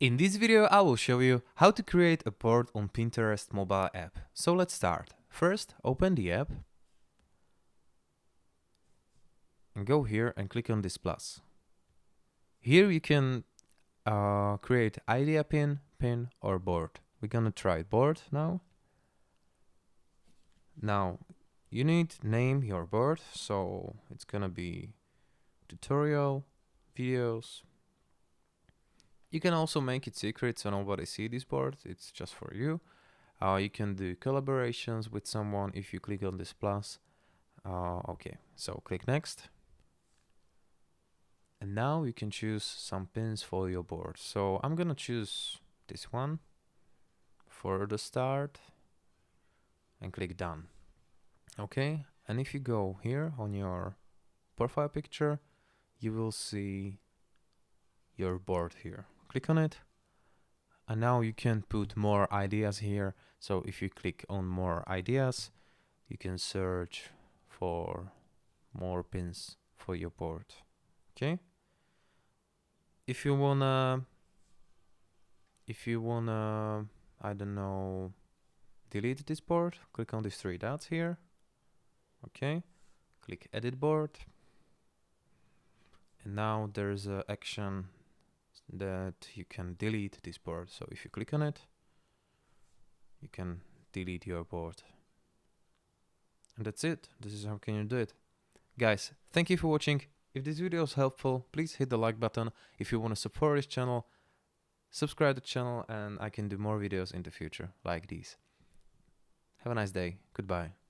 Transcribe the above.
In this video I will show you how to create a board on Pinterest mobile app. So let's start. First, open the app and go here and click on this plus. Here you can create idea pin, or board. We're gonna try board now. Now you need to name your board, so it's gonna be tutorial, videos. You can also make it secret so nobody see this board, it's just for you. You can do collaborations with someone if you click on this plus. Okay, so click next. And now you can choose some pins for your board. So I'm gonna choose this one for the start and click done. Okay, and if you go here on your profile picture, you will see your board here. Click on it. And now you can put more ideas here. So if you click on more ideas, you can search for more pins for your board. Okay. If you wanna, I don't know, delete this board, click on these three dots here. Okay. Click edit board. And now there's an action that you can delete this board. So if you click on it, you can delete your board. And that's it. This is how can you do it. Guys, thank you for watching. If this video is helpful, please hit the like button. If you want to support this channel, subscribe to the channel and I can do more videos in the future like these. Have a nice day. Goodbye.